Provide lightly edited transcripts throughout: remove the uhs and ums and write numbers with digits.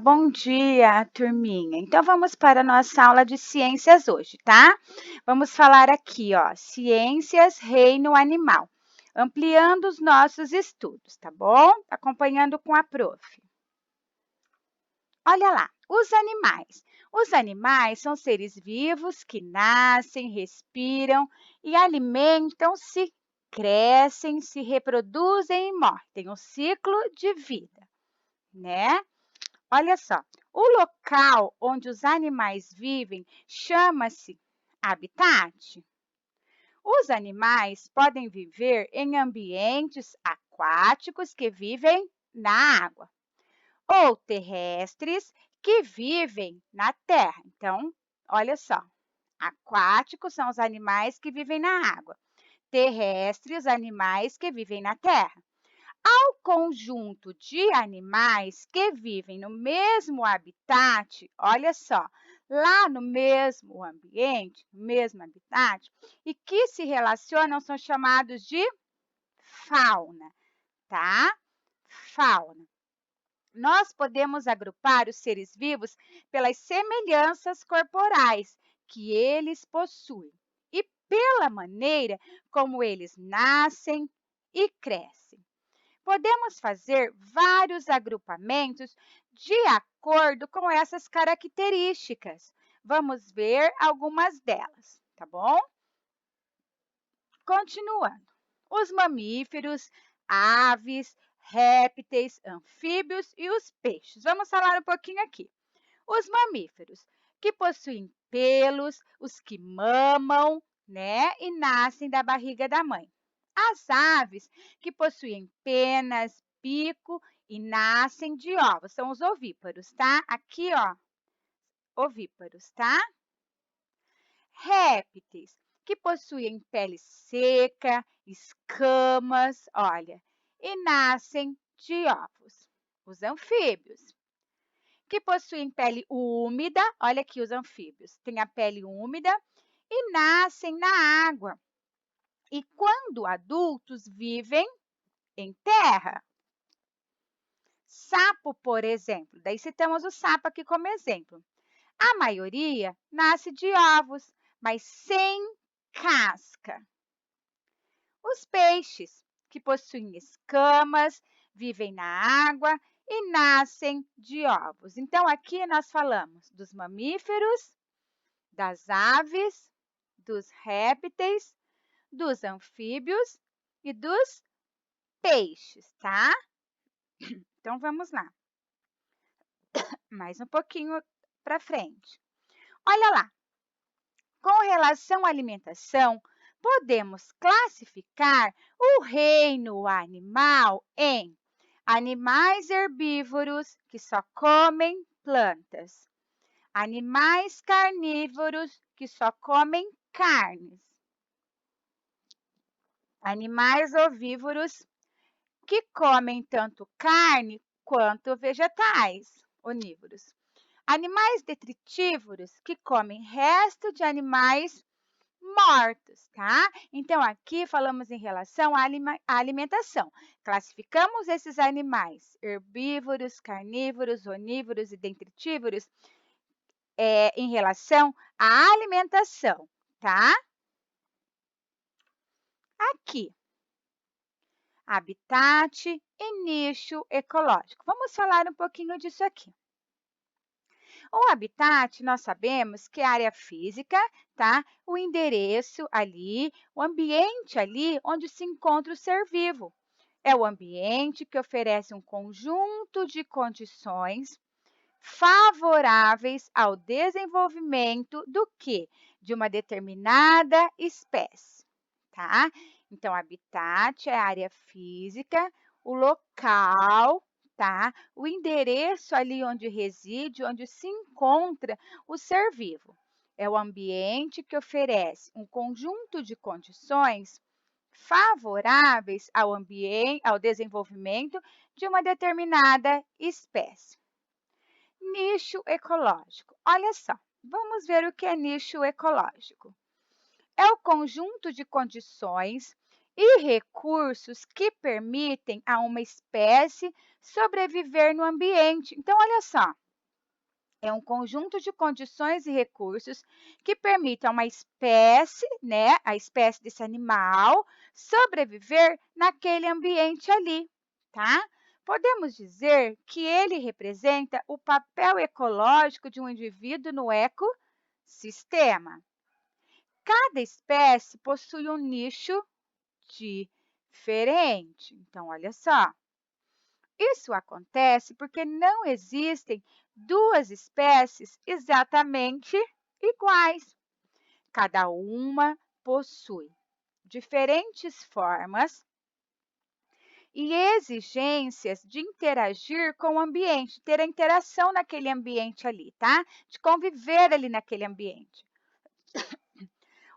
Bom dia, turminha. Então vamos para a nossa aula de ciências hoje, tá? Vamos falar aqui, ó, ciências, reino animal, ampliando os nossos estudos, tá bom? Acompanhando com a prof. Olha lá, os animais. Os animais são seres vivos que nascem, respiram e alimentam-se, crescem, se reproduzem e morrem. Tem um ciclo de vida, né? Olha só, o local onde os animais vivem chama-se habitat. Os animais podem viver em ambientes aquáticos que vivem na água, ou terrestres que vivem na terra. Então, olha só, aquáticos são os animais que vivem na água, terrestres, os animais que vivem na terra. Ao conjunto de animais que vivem no mesmo habitat, olha só, lá no mesmo ambiente, no mesmo habitat, e que se relacionam são chamados de fauna, tá? Fauna. Nós podemos agrupar os seres vivos pelas semelhanças corporais que eles possuem e pela maneira como eles nascem e crescem. Podemos fazer vários agrupamentos de acordo com essas características. Vamos ver algumas delas, tá bom? Continuando. Os mamíferos, aves, répteis, anfíbios e os peixes. Vamos falar um pouquinho aqui. Os mamíferos, que possuem pelos, os que mamam, né, e nascem da barriga da mãe. As aves, que possuem penas, bico e nascem de ovos, são os ovíparos, tá? Aqui, ó, ovíparos, tá? Répteis, que possuem pele seca, escamas, olha, e nascem de ovos. Os anfíbios, que possuem pele úmida, olha aqui os anfíbios, têm a pele úmida e nascem na água. E quando adultos vivem em terra. Sapo, por exemplo, daí citamos o sapo aqui como exemplo. A maioria nasce de ovos, mas sem casca. Os peixes, que possuem escamas, vivem na água e nascem de ovos. Então, aqui nós falamos dos mamíferos, das aves, dos répteis, dos anfíbios e dos peixes, tá? Então, vamos lá. Mais um pouquinho para frente. Olha lá. Com relação à alimentação, podemos classificar o reino animal em animais herbívoros que só comem plantas, animais carnívoros que só comem carnes, animais ovívoros que comem tanto carne quanto vegetais, onívoros. Animais detritívoros que comem resto de animais mortos, tá? Então, aqui falamos em relação à alimentação. Classificamos esses animais herbívoros, carnívoros, onívoros e detritívoros em relação à alimentação, tá? Aqui, habitat e nicho ecológico. Vamos falar um pouquinho disso aqui. O habitat, nós sabemos que é a área física, tá? O endereço ali, o ambiente ali onde se encontra o ser vivo. É o ambiente que oferece um conjunto de condições favoráveis ao desenvolvimento do quê? De uma determinada espécie, tá? Então, habitat é a área física, o local, tá? O endereço ali onde reside, onde se encontra o ser vivo. É o ambiente que oferece um conjunto de condições favoráveis ao ambiente, ao desenvolvimento de uma determinada espécie. Nicho ecológico. Olha só, vamos ver o que é nicho ecológico. É o conjunto de condições e recursos que permitem a uma espécie sobreviver no ambiente. Então, olha só, é um conjunto de condições e recursos que permitem a uma espécie, né, a espécie desse animal, sobreviver naquele ambiente ali, tá? Podemos dizer que ele representa o papel ecológico de um indivíduo no ecossistema. Cada espécie possui um nicho diferente. Então, olha só, isso acontece porque não existem duas espécies exatamente iguais. Cada uma possui diferentes formas e exigências de interagir com o ambiente, ter a interação naquele ambiente ali, tá? De conviver ali naquele ambiente.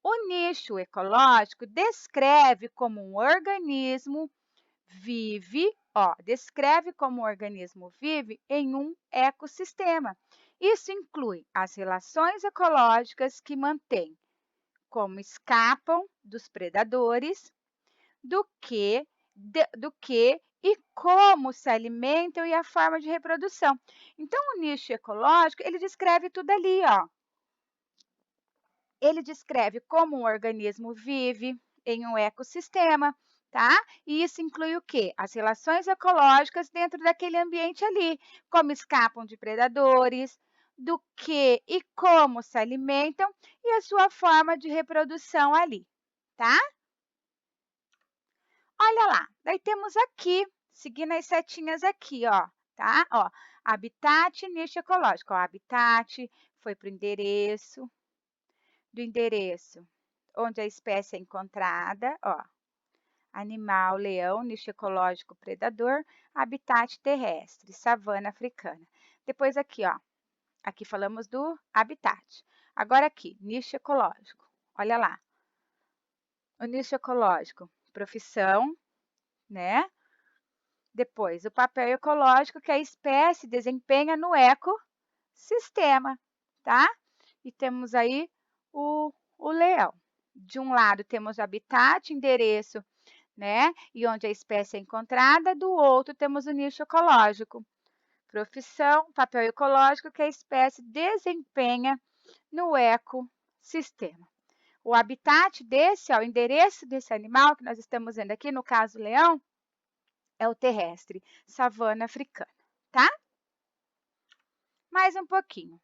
O nicho ecológico descreve como um organismo descreve como o organismo vive em um ecossistema. Isso inclui as relações ecológicas que mantém, como escapam dos predadores, do que e como se alimentam e a forma de reprodução. Então, o nicho ecológico, ele descreve tudo ali, ó. Ele descreve como um organismo vive em um ecossistema, tá? E isso inclui o quê? As relações ecológicas dentro daquele ambiente ali, como escapam de predadores, do que e como se alimentam e a sua forma de reprodução ali, tá? Olha lá, daí temos aqui, seguindo as setinhas aqui, ó, tá? Ó, habitat, nicho ecológico. Ó, habitat foi para o endereço, do endereço onde a espécie é encontrada, ó, animal, leão, nicho ecológico, predador, habitat terrestre, savana africana. Depois aqui, ó, aqui falamos do habitat. Agora aqui, nicho ecológico, olha lá. O nicho ecológico, profissão, né? Depois, o papel ecológico que a espécie desempenha no ecossistema, tá? E temos aí o leão. De um lado, temos o habitat, endereço, né? E onde a espécie é encontrada. Do outro, temos o nicho ecológico. Profissão, papel ecológico que a espécie desempenha no ecossistema. O habitat desse, ó, o endereço desse animal que nós estamos vendo aqui, no caso, o leão, é o terrestre, savana africana, tá? Mais um pouquinho.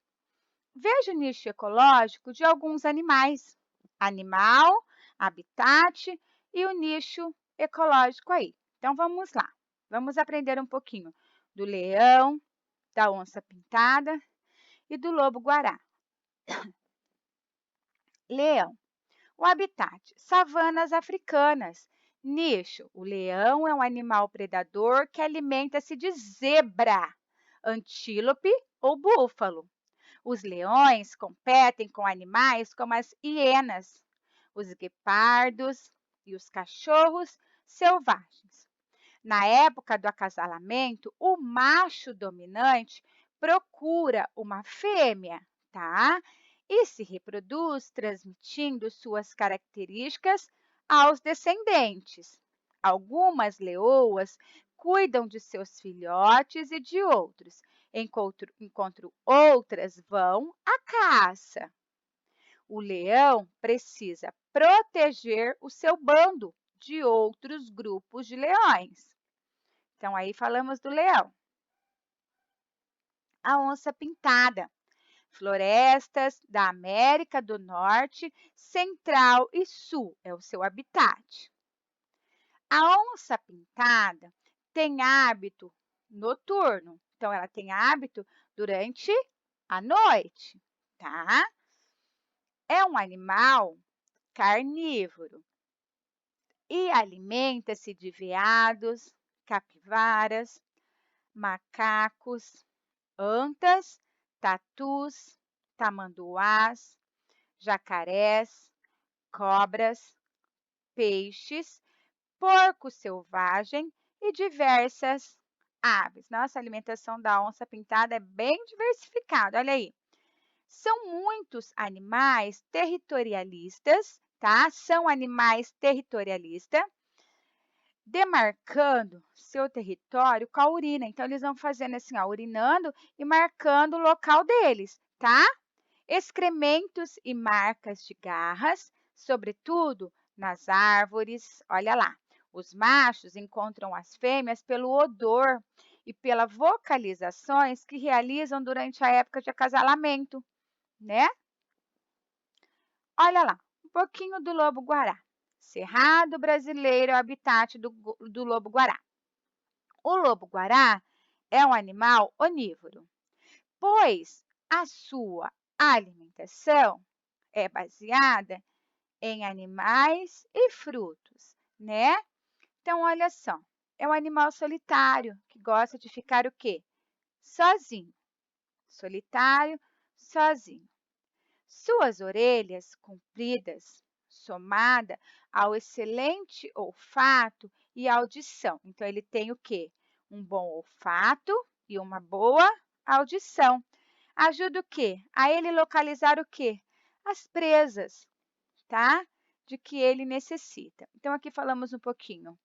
Veja o nicho ecológico de alguns animais. Animal, habitat e o nicho ecológico aí. Então, vamos lá. Vamos aprender um pouquinho do leão, da onça-pintada e do lobo-guará. Leão. O habitat, savanas africanas. Nicho, o leão é um animal predador que alimenta-se de zebra, antílope ou búfalo. Os leões competem com animais como as hienas, os guepardos e os cachorros selvagens. Na época do acasalamento, o macho dominante procura uma fêmea, tá? E se reproduz transmitindo suas características aos descendentes. Algumas leoas cuidam de seus filhotes e de outros, enquanto outras vão à caça. O leão precisa proteger o seu bando de outros grupos de leões. Então, aí falamos do leão. A onça-pintada. Florestas da América do Norte, Central e Sul é o seu habitat. A onça-pintada tem hábito noturno, então ela tem hábito durante a noite, tá? É um animal carnívoro e alimenta-se de veados, capivaras, macacos, antas, tatus, tamanduás, jacarés, cobras, peixes, porco selvagem e diversas aves. Nossa, a alimentação da onça-pintada é bem diversificada, olha aí. São muitos animais territorialistas, tá? São animais territorialistas demarcando seu território com a urina. Então, eles vão fazendo assim, ó, urinando e marcando o local deles, tá? Excrementos e marcas de garras, sobretudo nas árvores. Olha lá, os machos encontram as fêmeas pelo odor e pelas vocalizações que realizam durante a época de acasalamento, né? Olha lá, um pouquinho do lobo-guará. Cerrado brasileiro é o habitat do lobo-guará. O lobo-guará é um animal onívoro, pois a sua alimentação é baseada em animais e frutos, né? Então, olha só, é um animal solitário que gosta de ficar o quê? Sozinho. Solitário, sozinho. Suas orelhas compridas, somada ao excelente olfato e audição. Então, ele tem o quê? Um bom olfato e uma boa audição. Ajuda o quê? A ele localizar o quê? As presas, tá? De que ele necessita. Então, aqui falamos um pouquinho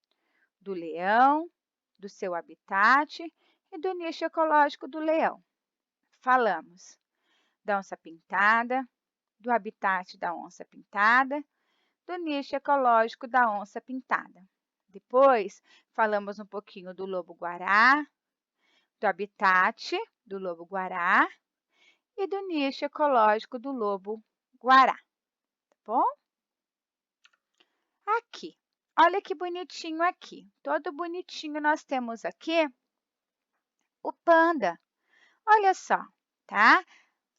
do leão, do seu habitat e do nicho ecológico do leão. Falamos da onça-pintada, do habitat da onça-pintada, do nicho ecológico da onça-pintada. Depois, falamos um pouquinho do lobo-guará, do habitat do lobo-guará e do nicho ecológico do lobo-guará, tá bom? Aqui, olha que bonitinho aqui. Todo bonitinho nós temos aqui o panda. Olha só, tá?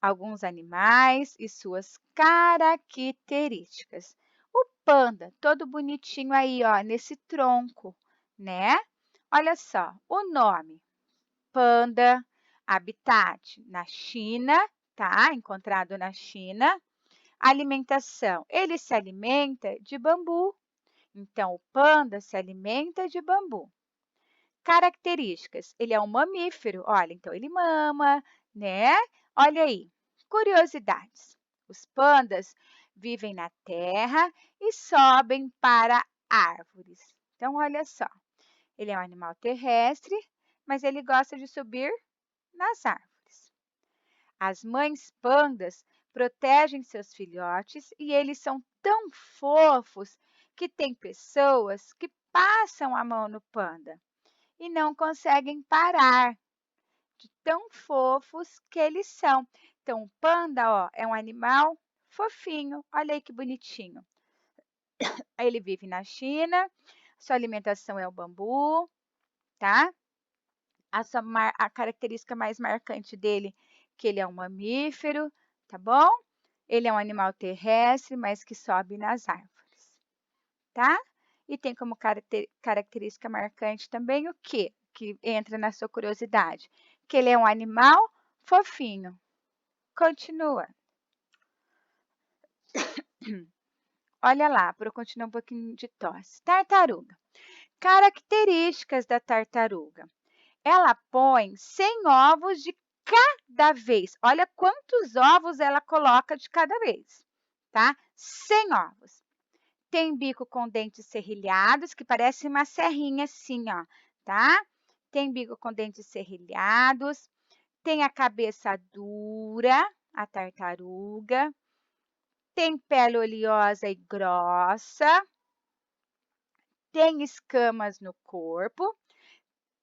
Alguns animais e suas características. O panda, todo bonitinho aí, ó, nesse tronco, né? Olha só, o nome, panda, habitat na China, tá? Encontrado na China. Alimentação, ele se alimenta de bambu. Então, o panda se alimenta de bambu. Características, ele é um mamífero, olha, então ele mama, né? Olha aí, curiosidades. Os pandas vivem na terra e sobem para árvores. Então, olha só, ele é um animal terrestre, mas ele gosta de subir nas árvores. As mães pandas protegem seus filhotes e eles são tão fofos que tem pessoas que passam a mão no panda e não conseguem parar de tão fofos que eles são. Então, o panda, ó, é um animal fofinho. Olha aí que bonitinho. Ele vive na China, sua alimentação é o bambu, tá? A característica mais marcante dele, que ele é um mamífero, tá bom? Ele é um animal terrestre, mas que sobe nas árvores, tá? E tem como característica marcante também o quê? Que entra na sua curiosidade, que ele é um animal fofinho. Continua. Olha lá, para eu continuar um pouquinho de tosse. Tartaruga. Características da tartaruga. Ela põe 100 ovos de cada vez. Olha quantos ovos ela coloca de cada vez, tá? 100 ovos. Tem bico com dentes serrilhados, que parece uma serrinha assim, ó, tá? Tem bico com dentes serrilhados. Tem a cabeça dura, a tartaruga. Tem pele oleosa e grossa. Tem escamas no corpo.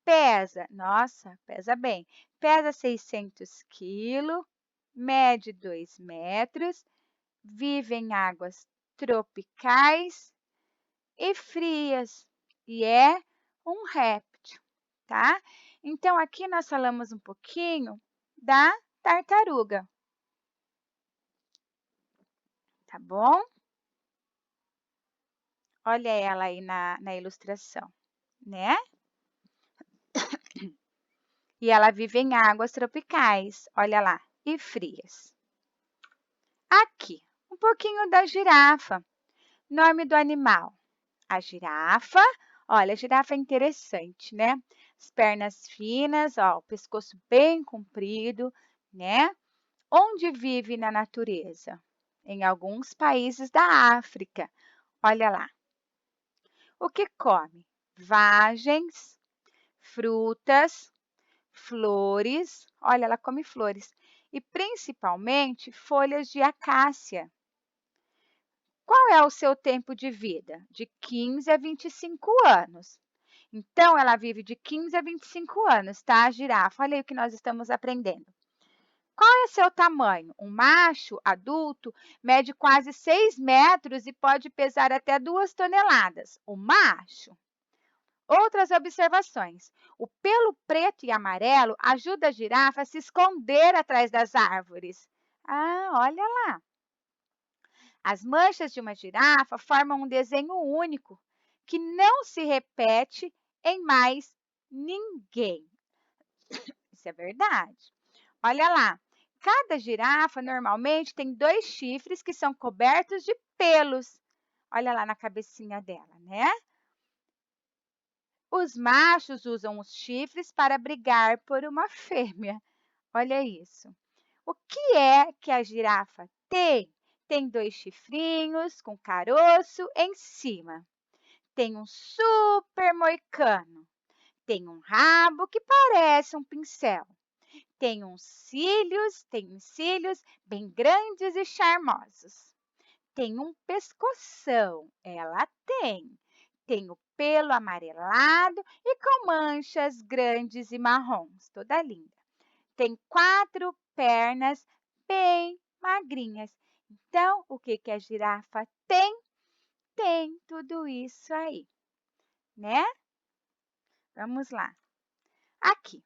Pesa, nossa, pesa bem. Pesa 600 quilos, mede 2 metros, vive em águas tropicais e frias e é um réptil, tá? Então, aqui nós falamos um pouquinho da tartaruga, tá bom? Olha ela aí na ilustração, né? E ela vive em águas tropicais, olha lá, e frias. Aqui, um pouquinho da girafa. Nome do animal. A girafa. Olha, a girafa é interessante, né? As pernas finas, ó, o pescoço bem comprido, né? Onde vive na natureza? Em alguns países da África. Olha lá. O que come? vagens, frutas, flores, olha, ela come flores, e principalmente folhas de acácia. Qual é o seu tempo de vida? De 15 a 25 anos. Então, ela vive de 15 a 25 anos, tá, a girafa? Olha aí o que nós estamos aprendendo. Qual é seu tamanho? Um macho adulto mede quase 6 metros e pode pesar até 2 toneladas. O macho. Outras observações. O pelo preto e amarelo ajuda a girafa a se esconder atrás das árvores. Ah, olha lá. As manchas de uma girafa formam um desenho único, que não se repete em mais ninguém. Isso é verdade. Olha lá. Cada girafa normalmente tem 2 chifres que são cobertos de pelos. Olha lá na cabecinha dela, né? Os machos usam os chifres para brigar por uma fêmea. Olha isso. O que é que a girafa tem? Tem 2 chifrinhos com caroço em cima. Tem um super moicano. Tem um rabo que parece um pincel. Tem cílios bem grandes e charmosos. Tem um pescoção, ela tem. Tem o pelo amarelado e com manchas grandes e marrons, toda linda. Tem 4 pernas bem magrinhas. Então, o que que a girafa tem? Tem tudo isso aí, né? Vamos lá. Aqui.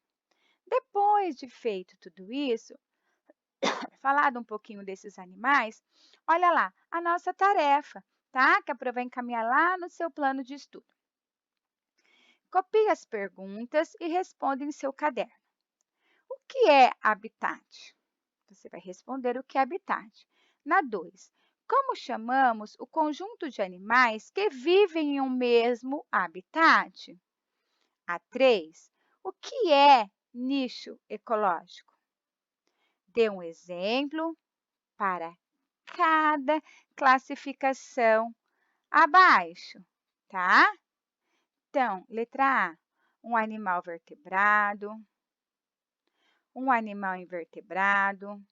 Depois de feito tudo isso, falado um pouquinho desses animais, olha lá a nossa tarefa, tá? Que a vai encaminhar lá no seu plano de estudo. Copie as perguntas e responda em seu caderno. O que é habitat? Você vai responder o que é habitat. Na 2, como chamamos o conjunto de animais que vivem em um mesmo habitat? A 3, o que é nicho ecológico? Dê um exemplo para cada classificação abaixo, tá? Então, letra A, um animal vertebrado, um animal invertebrado,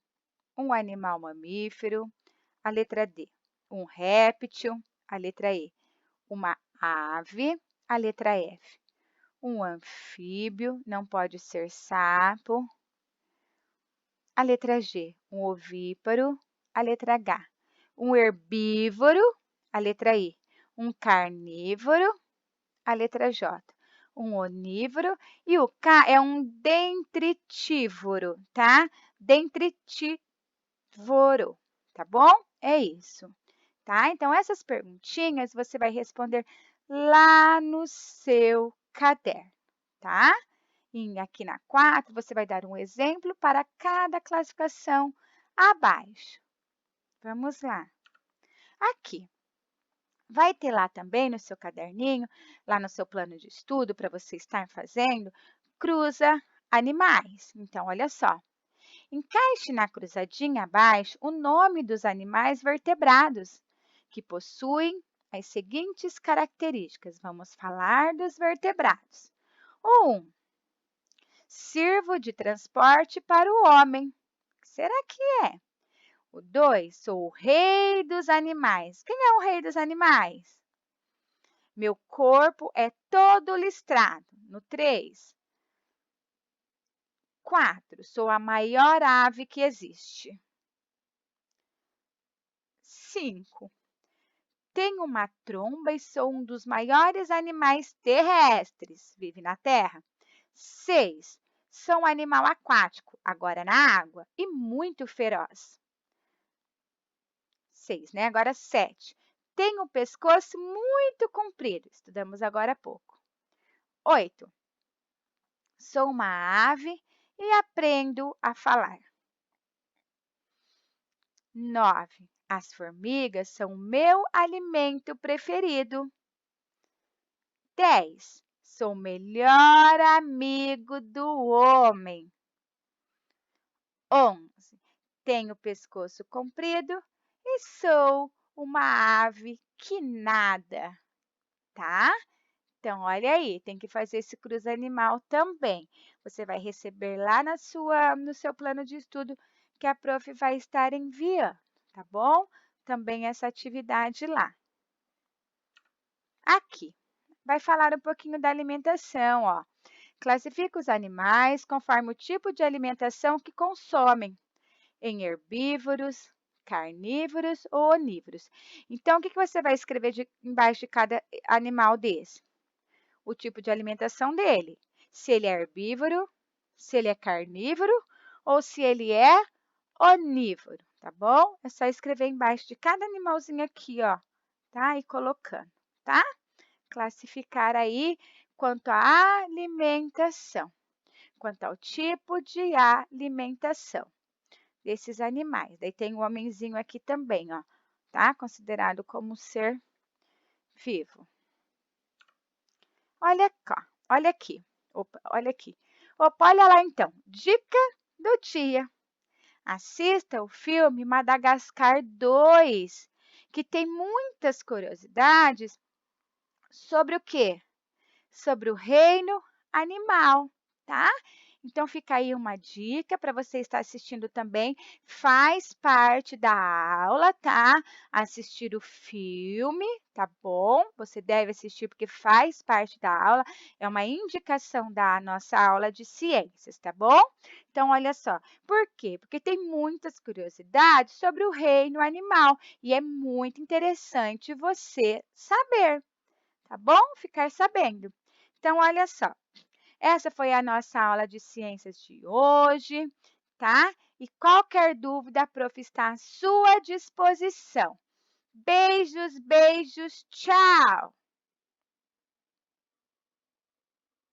um animal mamífero. A letra D, um réptil. A letra E, uma ave. A letra F, um anfíbio, não pode ser sapo. A letra G, um ovíparo. A letra H, um herbívoro. A letra I, um carnívoro. A letra J, um onívoro. E o K é um dentritívoro, tá? Dentritívoro, tá bom? É isso, tá? Então, essas perguntinhas você vai responder lá no seu caderno, tá? E aqui na 4, você vai dar um exemplo para cada classificação abaixo. Vamos lá. Aqui, vai ter lá também no seu caderninho, lá no seu plano de estudo, para você estar fazendo, cruza animais. Então, olha só. Encaixe na cruzadinha abaixo o nome dos animais vertebrados, que possuem as seguintes características. Vamos falar dos vertebrados. O 1, sirvo de transporte para o homem. O que será que é? O 2, sou o rei dos animais. Quem é o rei dos animais? Meu corpo é todo listrado. No 3. 4, sou a maior ave que existe. 5, tenho uma tromba e sou um dos maiores animais terrestres. Vive na terra. 6, sou um animal aquático, agora na água, e muito feroz. 6, né? Agora 7. Tenho um pescoço muito comprido. Estudamos agora há pouco. 8. Sou uma ave e aprendo a falar. 9. As formigas são o meu alimento preferido. 10. Sou o melhor amigo do homem. 11. Tenho pescoço comprido e sou uma ave que nada, tá? Então, olha aí, tem que fazer esse cruza animal também. Você vai receber lá no seu plano de estudo que a prof vai estar enviando, tá bom? Também essa atividade lá. Aqui, vai falar um pouquinho da alimentação, ó. Classifica os animais conforme o tipo de alimentação que consomem, em herbívoros, carnívoros ou onívoros. Então, o que você vai escrever embaixo de cada animal desse? O tipo de alimentação dele. Se ele é herbívoro, se ele é carnívoro ou se ele é onívoro, tá bom? É só escrever embaixo de cada animalzinho aqui, ó, tá? E colocando, tá? Classificar aí quanto à alimentação, quanto ao tipo de alimentação desses animais. Daí tem o homenzinho aqui também, ó, tá? Considerado como ser vivo. Olha cá, olha aqui. Opa, olha aqui. Opa, olha lá então. Dica do dia. Assista o filme Madagascar 2, que tem muitas curiosidades sobre o quê? Sobre o reino animal, tá? Então fica aí uma dica para você estar assistindo também, faz parte da aula, tá? Assistir o filme, tá bom? Você deve assistir porque faz parte da aula, é uma indicação da nossa aula de ciências, tá bom? Então olha só, por quê? Porque tem muitas curiosidades sobre o reino animal e é muito interessante você saber, tá bom? Ficar sabendo. Então, olha só, essa foi a nossa aula de ciências de hoje, tá? E qualquer dúvida, a prof está à sua disposição. Beijos, beijos, tchau!